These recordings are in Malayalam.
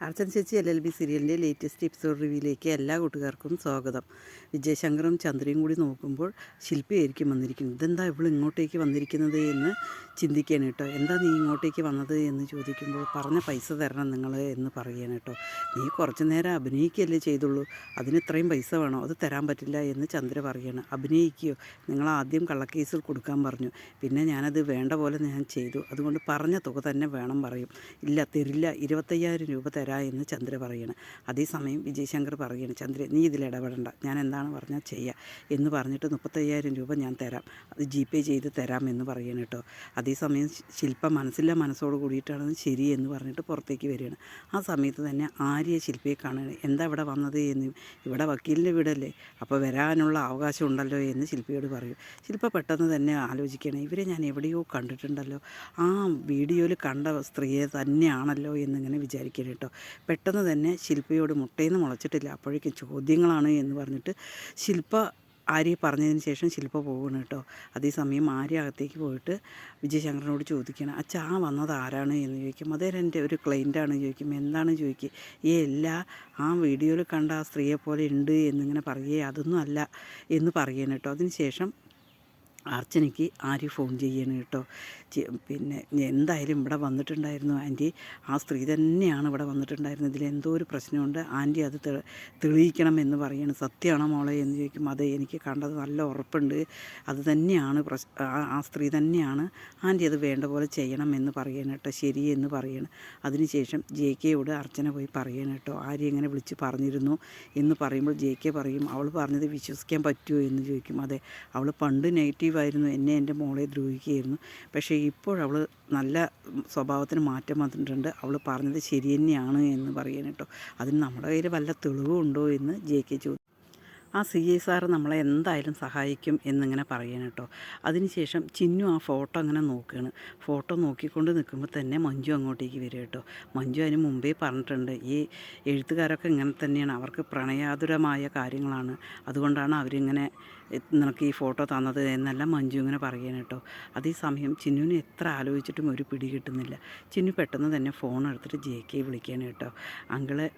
അർച്ചന ചേച്ചി LLB സീരിയലിൻ്റെ ലേറ്റസ്റ്റ് എപ്പിസോഡ് റിവ്യൂയിലേക്ക് എല്ലാ കൂട്ടുകാർക്കും സ്വാഗതം. വിജയശങ്കറും ചന്ദ്രയും കൂടി നോക്കുമ്പോൾ ശില്പിയായിരിക്കും വന്നിരിക്കുന്നത്. ഇതെന്താ ഇവൾ ഇങ്ങോട്ടേക്ക് വന്നിരിക്കുന്നത് എന്ന് ചിന്തിക്കുകയാണ് കേട്ടോ. എന്താ നീ ഇങ്ങോട്ടേക്ക് വന്നത് എന്ന് ചോദിക്കുമ്പോൾ പറഞ്ഞ പൈസ തരണം നിങ്ങൾ എന്ന് പറയുകയാണ് കേട്ടോ. നീ കുറച്ച് നേരം അഭിനയിക്കുകയല്ലേ ചെയ്തുള്ളൂ, അതിന് ഇത്രയും പൈസ വേണോ? അത് തരാൻ പറ്റില്ല എന്ന് ചന്ദ്ര പറയുകയാണ്. അഭിനയിക്കുകയോ? നിങ്ങൾ ആദ്യം കള്ളക്കേസിൽ കൊടുക്കാൻ പറഞ്ഞു, പിന്നെ ഞാനത് വേണ്ട പോലെ ഞാൻ ചെയ്തു, അതുകൊണ്ട് പറഞ്ഞ തുക തന്നെ വേണം പറയും. ഇല്ല തരില്ല, 25,000 രൂപ തരാം എന്ന് ചന്ദ്ര പറയണം. അതേസമയം വിജയശങ്കർ പറയുകയാണ്, ചന്ദ്ര നീ ഇതിൽ ഇടപെടണ്ട, ഞാൻ എന്താണ് പറഞ്ഞാൽ ചെയ്യാം എന്ന് പറഞ്ഞിട്ട് 35,000 രൂപ ഞാൻ തരാം, അത് GPay ചെയ്ത് തരാം എന്ന് പറയണം കേട്ടോ. അതേസമയം ശില്പ മനസ്സോട് കൂടിയിട്ടാണ് ശരി എന്ന് പറഞ്ഞിട്ട് പുറത്തേക്ക് വരികയാണ്. ആ സമയത്ത് തന്നെ ആര്യ ശില്പയെ കാണുകയാണ്. എന്താ ഇവിടെ വന്നത് എന്ന്. ഇവിടെ വക്കീലിൻ്റെ വീടല്ലേ, അപ്പോൾ വരാനുള്ള അവകാശം ഉണ്ടല്ലോ എന്ന് ശില്പയോട് പറയും. ശില്പ പെട്ടെന്ന് തന്നെ ആലോചിക്കുകയാണ്, ഇവരെ ഞാൻ എവിടെയോ കണ്ടിട്ടുണ്ടല്ലോ, ആ വീഡിയോയിൽ കണ്ട സ്ത്രീയെ തന്നെയാണല്ലോ എന്നിങ്ങനെ വിചാരിക്കണം കേട്ടോ. പെട്ടെന്ന് തന്നെ ശില്പയോട് മുട്ടയിന്ന് മുളച്ചിട്ടില്ല, അപ്പോഴേക്കും ചോദ്യങ്ങളാണ് എന്ന് പറഞ്ഞിട്ട് ശില്പ ആര്യ പറഞ്ഞതിന് ശേഷം ശില്പ പോവുകയാണ് കേട്ടോ. അതേസമയം ആര്യ അകത്തേക്ക് പോയിട്ട് വിജയശങ്കറിനോട് ചോദിക്കണം, അച്ഛാ ആ വന്നത് ആരാണ് എന്ന് ചോദിക്കും. അതേ എൻ്റെ ഒരു ക്ലൈൻറ്റാണ് ചോദിക്കും. എന്താണ് ചോദിക്കുക. എല്ലാ ആ വീഡിയോയിൽ കണ്ട ആ സ്ത്രീയെ പോലെ ഉണ്ട് എന്നിങ്ങനെ പറയുകയെ അതൊന്നും അല്ല എന്ന് പറയണം കേട്ടോ. അതിന് ശേഷം അർച്ചനയ്ക്ക് ആര്യ ഫോൺ ചെയ്യണം കേട്ടോ. പിന്നെ എന്തായാലും ഇവിടെ വന്നിട്ടുണ്ടായിരുന്നു ആൻറ്റി, ആ സ്ത്രീ തന്നെയാണ് ഇവിടെ വന്നിട്ടുണ്ടായിരുന്നത്, ഇതിലെന്തോ ഒരു പ്രശ്നമുണ്ട്, ആൻറ്റി അത് തെളിയിക്കണം എന്ന് പറയണം. സത്യമാണോ മോളെ എന്ന് ചോദിക്കും. അതെ, എനിക്ക് കണ്ടത് നല്ല ഉറപ്പുണ്ട്, അത് തന്നെയാണ് ആ സ്ത്രീ തന്നെയാണ്, ആൻറ്റി അത് വേണ്ട പോലെ ചെയ്യണം എന്ന് പറയണം കേട്ടോ. ശരി എന്ന് പറയണം. അതിനുശേഷം JKയോട് അർച്ചന പോയി പറയണം കേട്ടോ, ആര്യ ഇങ്ങനെ വിളിച്ച് പറഞ്ഞിരുന്നു എന്ന് പറയുമ്പോൾ JK പറയും, അവൾ പറഞ്ഞത് വിശ്വസിക്കാൻ പറ്റുമോ എന്ന് ചോദിക്കും. അതെ, അവൾ പണ്ട് നെഗറ്റീവായിരുന്നു, എന്നെ എൻ്റെ മോളെ ദ്രോഹിക്കുകയായിരുന്നു, പക്ഷേ ഇപ്പോഴവൾ നല്ല സ്വഭാവത്തിന് മാറ്റം വന്നിട്ടുണ്ട്, അവൾ പറഞ്ഞത് ശരി തന്നെയാണ് എന്ന് പറയണം കേട്ടോ. അതിന് നമ്മുടെ കയ്യിൽ വല്ല തെളിവുണ്ടോ എന്ന് JK ചോദിച്ചു. ആ CI സാറ് നമ്മളെ എന്തായാലും സഹായിക്കും എന്നിങ്ങനെ പറയണം കേട്ടോ. അതിനുശേഷം ചിന്നു ആ ഫോട്ടോ അങ്ങനെ നോക്കുകയാണ്. ഫോട്ടോ നോക്കിക്കൊണ്ട് നിൽക്കുമ്പോൾ തന്നെ മഞ്ജു അങ്ങോട്ടേക്ക് വരിക കേട്ടോ. മഞ്ജു അതിന് മുമ്പേ പറഞ്ഞിട്ടുണ്ട്, ഈ എഴുത്തുകാരൊക്കെ ഇങ്ങനെ തന്നെയാണ്, അവർക്ക് പ്രണയാതുരമായ കാര്യങ്ങളാണ്, അതുകൊണ്ടാണ് അവരിങ്ങനെ നിനക്ക് ഈ ഫോട്ടോ തന്നത് എന്നെല്ലാം മഞ്ജു ഇങ്ങനെ പറയണം കേട്ടോ. അതേസമയം ചിന്നുവിന് എത്ര ആലോചിച്ചിട്ടും ഒരു പിടി കിട്ടുന്നില്ല. ചിന്നു പെട്ടെന്ന് തന്നെ ഫോൺ എടുത്തിട്ട് JK വിളിക്കുകയാണ് കേട്ടോ. അങ്കിളെ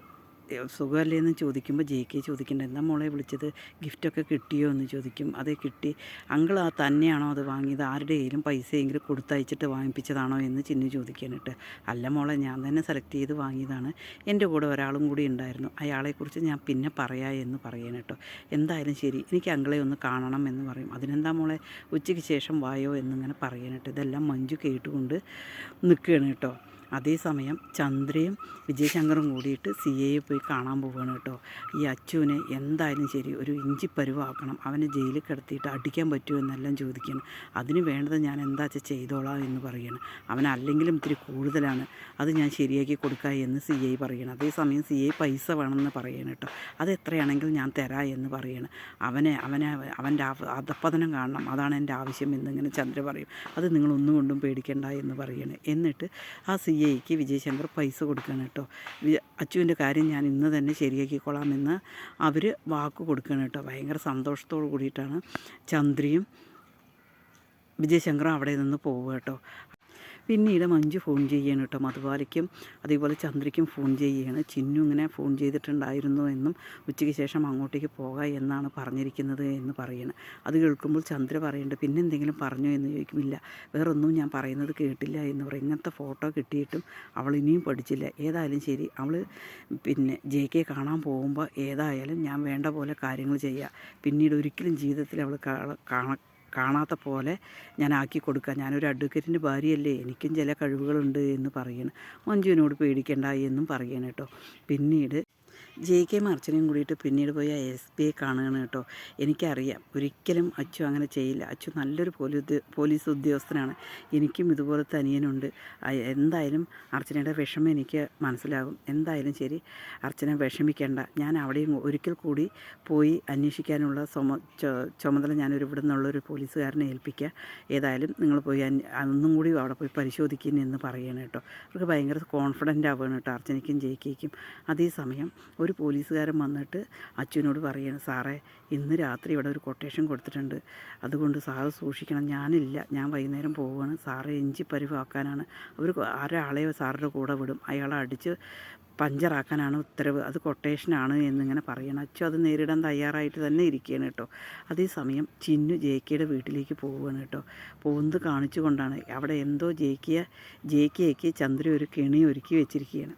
സുഖമല്ലേ എന്ന് ചോദിക്കുമ്പോൾ JK ചോദിക്കേണ്ട, എന്താ മോളെ വിളിച്ചത്, ഗിഫ്റ്റൊക്കെ കിട്ടിയോ എന്ന് ചോദിക്കും. അതേ കിട്ടി. അങ്കിൾ ആ തന്നെയാണോ അത് വാങ്ങിയത്, ആരുടെ കയ്യിലും പൈസയെങ്കിലും കൊടുത്തയച്ചിട്ട് വാങ്ങിപ്പിച്ചതാണോ എന്ന് ചിന്നു ചോദിക്കാനിട്ട്. അല്ല മോളെ, ഞാൻ തന്നെ സെലക്ട് ചെയ്ത് വാങ്ങിയതാണ്, എൻ്റെ കൂടെ ഒരാളും കൂടി ഉണ്ടായിരുന്നു, അയാളെക്കുറിച്ച് ഞാൻ പിന്നെ പറയാം എന്ന് പറയണം കേട്ടോ. എന്തായാലും ശരി, എനിക്ക് അങ്കിളെ ഒന്ന് കാണണം എന്ന് പറയും. അതിനെന്താ മോളെ, ഉച്ചയ്ക്ക് ശേഷം വായോ എന്നിങ്ങനെ പറയണിട്ട്. ഇതെല്ലാം മഞ്ജു കേട്ടുകൊണ്ട് നിൽക്കുകയാണ് കേട്ടോ. അതേസമയം ചന്ദ്രയും വിജയശങ്കറും കൂടിയിട്ട് CAയെ പോയി കാണാൻ പോവുകയാണ് കേട്ടോ. ഈ അച്ചുവിനെ എന്തായാലും ശരി ഒരു ഇഞ്ചി പരുവാക്കണം, അവനെ ജയിലിൽ കിടത്തിയിട്ട് അടിക്കാൻ പറ്റുമോ എന്നെല്ലാം ചോദിക്കണം. അതിന് വേണ്ടത് ഞാൻ എന്താ ചെയ്തോളാം എന്ന് പറയണം. അവനല്ലെങ്കിലും ഇത്തിരി കൂടുതലാണ്, അത് ഞാൻ ശരിയാക്കി കൊടുക്കാം എന്ന് CI പറയണം. അതേസമയം CI പൈസ വേണമെന്ന് പറയണം കേട്ടോ. അത് എത്രയാണെങ്കിലും ഞാൻ തരാം എന്ന് പറയണം. അവൻ്റെ അധപ്പതനം കാണണം, അതാണ് എൻ്റെ ആവശ്യം എന്നിങ്ങനെ ചന്ദ്ര പറയും. അത് നിങ്ങളൊന്നും കൊണ്ടും പേടിക്കേണ്ട എന്ന് പറയണം. എന്നിട്ട് ആ CIക്ക് വിജയശങ്കർ പൈസ കൊടുക്കണം കേട്ടോ. അച്ചുവിൻ്റെ കാര്യം ഞാൻ ഇന്ന് തന്നെ ശരിയാക്കിക്കൊള്ളാമെന്ന് അവർ വാക്ക് കൊടുക്കണം കേട്ടോ. ഭയങ്കര സന്തോഷത്തോടു കൂടിയിട്ടാണ് ചന്ദ്രയും വിജയശങ്കറും അവിടെ നിന്ന് പോവുക കേട്ടോ. പിന്നീട് മഞ്ജു ഫോൺ ചെയ്യണം കേട്ടോ. മധുബാലയ്ക്കും അതേപോലെ ചന്ദ്രയ്ക്കും ഫോൺ ചെയ്യുകയാണ്. ചിന്നു ഇങ്ങനെ ഫോൺ ചെയ്തിട്ടുണ്ടായിരുന്നു എന്നും ഉച്ചയ്ക്ക് ശേഷം അങ്ങോട്ടേക്ക് പോകാം എന്നാണ് പറഞ്ഞിരിക്കുന്നത് എന്ന് പറയണം. അത് കേൾക്കുമ്പോൾ ചന്ദ്ര പറയുന്നുണ്ട്, പിന്നെ എന്തെങ്കിലും പറഞ്ഞോ എന്ന് ചോദിക്കുമില്ല, വേറൊന്നും ഞാൻ പറയുന്നത് കേട്ടില്ല എന്ന് പറയും. ഇങ്ങനത്തെ ഫോട്ടോ കിട്ടിയിട്ടും അവൾ ഇനിയും പഠിച്ചില്ല. ഏതായാലും ശരി, അവൾ പിന്നെ JK കാണാൻ പോകുമ്പോൾ ഏതായാലും ഞാൻ വേണ്ട പോലെ കാര്യങ്ങൾ ചെയ്യുക, പിന്നീട് ഒരിക്കലും ജീവിതത്തിൽ അവൾ കാണാത്ത പോലെ ഞാൻ ആക്കി കൊടുക്കാം, ഞാനൊരു അഡ്വക്കേറ്റിൻ്റെ ഭാര്യയല്ലേ, എനിക്കും ചില കഴിവുകളുണ്ട് എന്ന് പറയണം. മഞ്ജുവിനോട് പേടിക്കണ്ട എന്നും പറയണം കേട്ടോ. പിന്നീട് JKയും അർച്ചനയും കൂടിയിട്ട് പിന്നീട് പോയി SPയെ കാണുകയാണ് കേട്ടോ. എനിക്കറിയാം ഒരിക്കലും അച്ചു അങ്ങനെ ചെയ്യില്ല, അച്ചു നല്ലൊരു പോലീസ് ഉദ്യോഗസ്ഥനാണ്, എനിക്കും ഇതുപോലത്തെ അനിയനുണ്ട്. എന്തായാലും അർച്ചനയുടെ വിഷമം എനിക്ക് മനസ്സിലാകും. എന്തായാലും ശരി, അർച്ചന വിഷമിക്കേണ്ട, ഞാൻ അവിടെയും ഒരിക്കൽ കൂടി പോയി അന്വേഷിക്കാനുള്ള ചുമതല ഞാനൊരു ഇവിടെ നിന്നുള്ളൊരു പോലീസുകാരനെ ഏൽപ്പിക്കുക, ഏതായാലും നിങ്ങൾ പോയി ഒന്നും കൂടി അവിടെ പോയി പരിശോധിക്കുന്നു എന്ന് പറയണം കേട്ടോ. അവർക്ക് ഭയങ്കര കോൺഫിഡൻ്റ് ആവുകയാണ് കേട്ടോ, അർച്ചനയ്ക്കും JKയ്ക്കും. അതേസമയം ഒരു പോലീസുകാരൻ വന്നിട്ട് അച്ചുവിനോട് പറയുകയാണ്, സാറേ ഇന്ന് രാത്രി ഇവിടെ ഒരു കൊട്ടേഷൻ കൊടുത്തിട്ടുണ്ട്, അതുകൊണ്ട് സാറ് സൂക്ഷിക്കണം. ഞാനില്ല, ഞാൻ വൈകുന്നേരം പോവുകയാണ്, സാറെ എഞ്ചി പരിവാക്കാനാണ്. അവർ ഒരാളെ സാറിൻ്റെ കൂടെ വിടും, അയാളെ അടിച്ച് പഞ്ചറാക്കാനാണ് ഉത്തരവ്, അത് കൊട്ടേഷനാണ് എന്നിങ്ങനെ പറയണം. അച്ചു അത് നേരിടാൻ തയ്യാറായിട്ട് തന്നെ ഇരിക്കുകയാണ് കേട്ടോ. അതേസമയം ചിന്നു ജെ.കെയുടെ വീട്ടിലേക്ക് പോവുകയാണ് കേട്ടോ. പോകുന്നത് കാണിച്ചു കൊണ്ടാണ്. അവിടെ എന്തോ ജെ.കെയ്ക്ക് ചന്ദ്ര ഒരു കെണി ഒരുക്കി വെച്ചിരിക്കുകയാണ്.